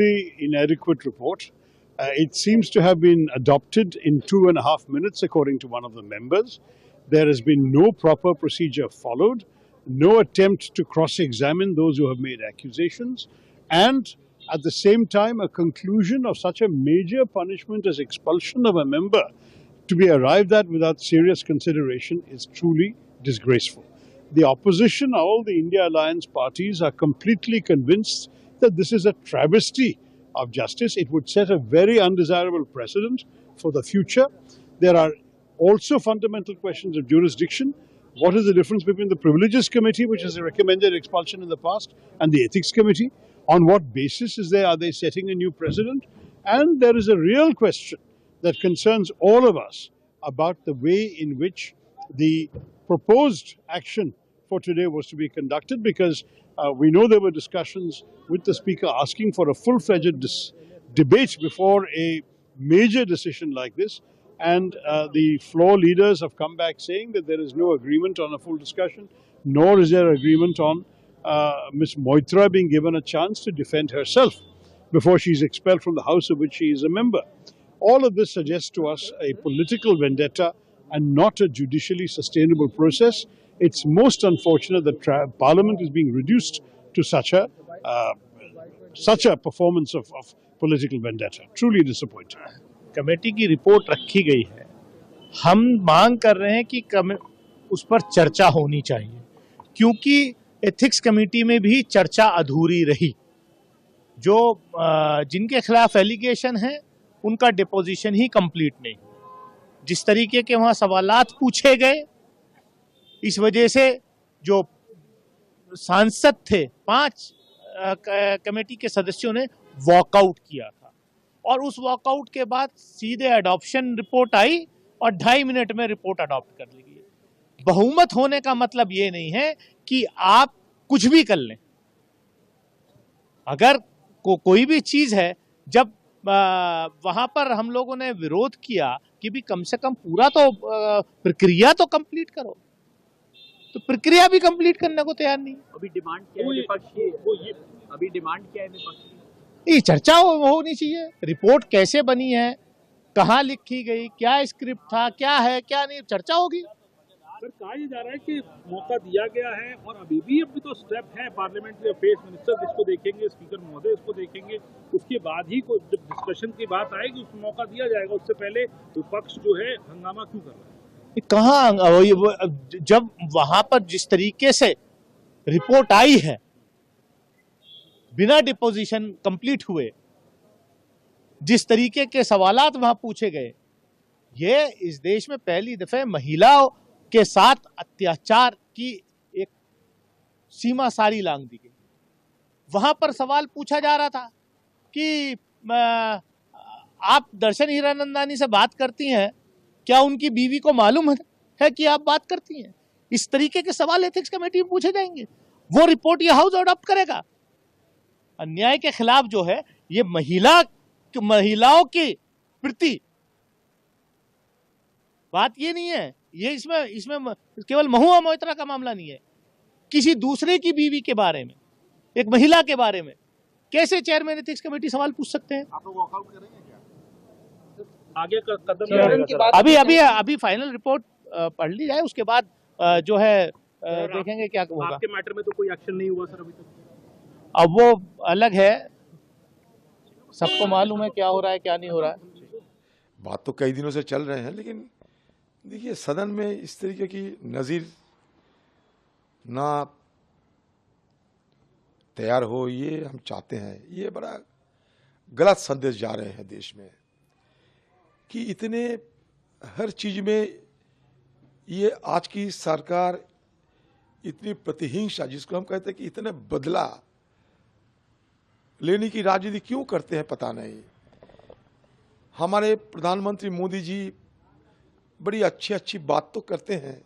Inadequate report. It seems to have been adopted in 2.5 minutes, according to one of the members. There has been no proper procedure followed, no attempt to cross-examine those who have made accusations, and at the same time, a conclusion of such a major punishment as expulsion of a member to be arrived at without serious consideration is truly disgraceful. The opposition, all the India Alliance parties, are completely convinced that this is a travesty of justice. It would set a very undesirable precedent for the future. There are also fundamental questions of jurisdiction. What is the difference between the Privileges Committee, which has recommended expulsion in the past, and the Ethics Committee? On what basis are they setting a new precedent? And there is a real question that concerns all of us about the way in which the proposed action for today was to be conducted, because we know there were discussions with the Speaker asking for a full-fledged debate before a major decision like this, and the floor leaders have come back saying that there is no agreement on a full discussion, nor is there agreement on Ms. Moitra being given a chance to defend herself before she is expelled from the House of which she is a member. All of this suggests to us a political vendetta and not a judicially sustainable process. It's most unfortunate that Parliament is being reduced to such a performance of political vendetta. Truly disappointing. Committee की report रखी गई है, हम मांग कर रहे हैं कि उस पर चर्चा होनी चाहिए, क्योंकि एथिक्स कमेटी में भी चर्चा अधूरी रही। जो जिनके खिलाफ एलिगेशन है उनका डिपोजिशन ही कंप्लीट नहीं। जिस तरीके के वहां सवालात पूछे गए, इस वजह से जो सांसद थे 5 कमेटी के सदस्यों ने वॉकआउट किया था, और उस वॉकआउट के बाद सीधे अडॉप्शन रिपोर्ट आई और 2.5 मिनट में रिपोर्ट अडॉप्ट कर ली गई। बहुमत होने का मतलब ये नहीं है कि आप कुछ भी कर लें। अगर कोई भी चीज है, जब वहां पर हम लोगों ने विरोध किया कि भी कम से कम पूरा तो प्रक्रिया तो कंप्लीट करो, तो प्रक्रिया भी कंप्लीट करने को तैयार नहीं। अभी डिमांड क्या है विपक्ष की? अभी डिमांड क्या है विपक्ष की? ये चर्चा होनी चाहिए। रिपोर्ट कैसे बनी है, कहाँ लिखी गई, क्या स्क्रिप्ट था, क्या है क्या नहीं, चर्चा होगी। सर, कहा जा रहा है कि मौका दिया गया है और अभी तो स्टेप है, पार्लियामेंट्री अफेयर्स मिनिस्टर इसको देखेंगे, स्पीकर महोदय इसको देखेंगे, उसके बाद ही जब डिस्कशन की बात आएगी उसको मौका दिया जाएगा। उससे पहले विपक्ष जो है हंगामा क्यों कर रहा है? कहाँ, जब वहां पर जिस तरीके से रिपोर्ट आई है, बिना डिपोजिशन कंप्लीट हुए जिस तरीके के सवालात वहां पूछे गए, ये इस देश में पहली दफे महिलाओं के साथ अत्याचार की एक सीमा सारी लांघ दी गई। वहां पर सवाल पूछा जा रहा था कि आप दर्शन हीरानंदानी से बात करती हैं, क्या उनकी बीवी को मालूम है कि आप बात करती हैं? इस तरीके के सवाल एथिक्स कमेटी में पूछे जाएंगे। वो रिपोर्ट ये हाउस अडॉप्ट करेगा। अन्याय के खिलाफ जो है, ये महिलाओं के प्रति बात ये नहीं है। ये इसमें केवल महुआ मोइत्रा का मामला नहीं है, किसी दूसरे की बीवी के बारे में, एक महिला के बारे में कैसे चेयरमैन एथिक्स कमेटी सवाल पूछ सकते हैं? आप लोग वॉकआउट करेंगे क्या? आगे का कदम अभी फाइनल रिपोर्ट पढ़ ली जाए, उसके बाद जो है देखेंगे क्या होगा। आपके मैटर में तो कोई एक्शन नहीं हुआ सर अभी तक? अब वो अलग है, सबको मालूम है क्या हो रहा है क्या नहीं हो रहा है। बात तो कई दिनों से चल रहे हैं, लेकिन देखिए सदन में इस तरीके की नज़ीर ना तैयार हो, ये हम चाहते हैं। ये बड़ा गलत संदेश जा रहे हैं देश में कि इतने हर चीज में ये आज की सरकार इतनी प्रतिहिंसा, जिसको हम कहते हैं कि इतने बदला लेने की राजनीति क्यों करते हैं पता नहीं। हमारे प्रधानमंत्री मोदी जी बड़ी अच्छी बात तो करते हैं,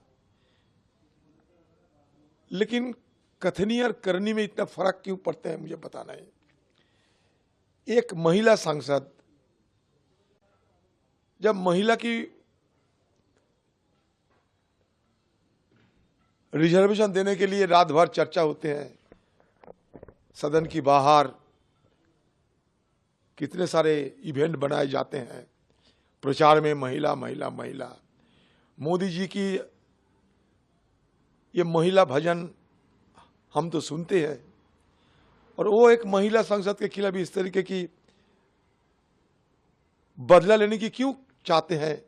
लेकिन कथनी और करनी में इतना फर्क क्यों पड़ता है मुझे पता नहीं। एक महिला सांसद, जब महिला की रिजर्वेशन देने के लिए रात भर चर्चा होते हैं सदन की बाहर, कितने सारे इवेंट बनाए जाते हैं प्रचार में, महिला महिला महिला। मोदी जी की ये महिला भजन हम तो सुनते हैं, और वो एक महिला सांसद के खिलाफ इस तरीके की बदला लेने की क्यों चाहते हैं,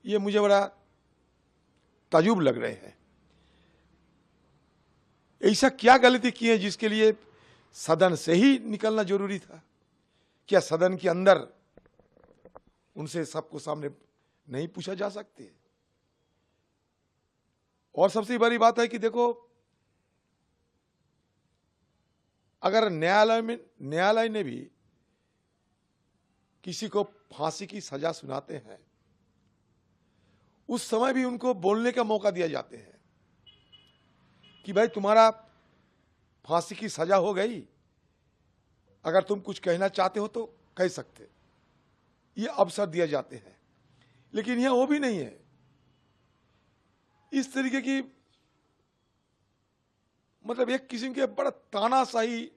ये मुझे बड़ा ताजुब लग रहे हैं। ऐसा क्या गलती की है जिसके लिए सदन से ही निकलना जरूरी था? क्या सदन के अंदर उनसे सबको सामने नहीं पूछा जा सकते? और सबसे बड़ी बात है कि देखो, अगर न्यायालय ने भी किसी को फांसी की सजा सुनाते हैं, उस समय भी उनको बोलने का मौका दिया जाते हैं कि भाई तुम्हारा फांसी की सजा हो गई, अगर तुम कुछ कहना चाहते हो तो कह सकते, ये अवसर दिए जाते हैं। लेकिन यह वो भी नहीं है। इस तरीके की मतलब एक किस्म के बड़ा तानाशाही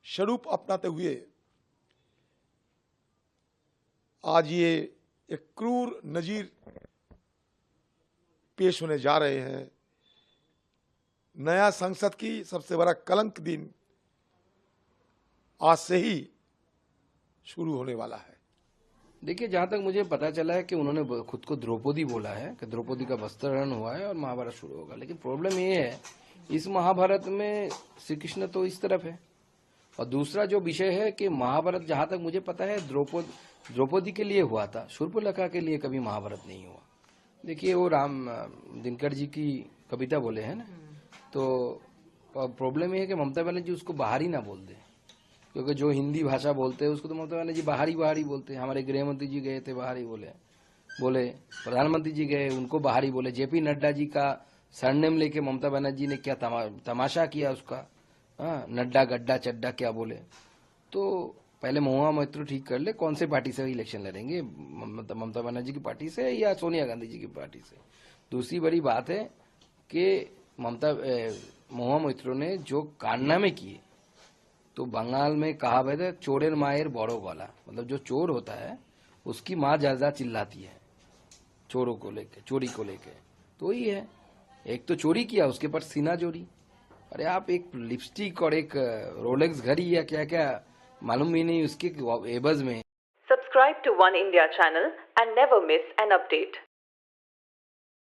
स्वरूप अपनाते हुए आज ये एक क्रूर नजीर पेश होने जा रहे हैं। नया संसद की सबसे बड़ा कलंक दिन आज से ही शुरू होने वाला है। देखिए, जहां तक मुझे पता चला है कि उन्होंने खुद को द्रौपदी बोला है कि द्रौपदी का वस्त्रहरण हुआ है और महाभारत शुरू होगा। लेकिन प्रॉब्लम ये है, इस महाभारत में श्री कृष्ण तो इस तरफ है, और दूसरा जो विषय है कि महाभारत जहां तक मुझे पता है द्रौपदी के लिए हुआ था, शूर्पणखा के लिए कभी महाभारत नहीं हुआ। देखिए, वो राम दिनकर जी की कविता बोले हैं ना, तो प्रॉब्लम ये है कि ममता बनर्जी उसको बाहर ही ना बोल दे, क्योंकि जो हिंदी भाषा बोलते हैं उसको तो ममता बनर्जी बाहर ही बोलते हैं। हमारे गृह मंत्री जी गए थे, बाहर ही बोले प्रधानमंत्री जी गए, उनको बाहर ही बोले। जेपी नड्डा जी का सरनेम लेके ममता बनर्जी ने क्या तमाशा किया उसका, नड्डा गड्ढा चड्डा क्या बोले। तो पहले महुआ मैत्रो ठीक कर ले, कौन से पार्टी से इलेक्शन लड़ेंगे, ममता बनर्जी की पार्टी से या सोनिया गांधी जी की पार्टी से। दूसरी बड़ी बात है कि महुआ मैत्रो ने जो कारनामे किए, तो बंगाल में कहावत है चोरेर मायर बड़ो गला, मतलब जो चोर होता है उसकी माँ ज्यादा चिल्लाती है चोरों को लेके, चोरी को लेके। तो ही है, एक तो चोरी किया, उसके पर सीना चोरी। अरे आप एक लिपस्टिक और एक रोलेक्स घड़ी या क्या क्या मालूम भी नहीं उसके एवज में। Subscribe to One India channel and never miss an update.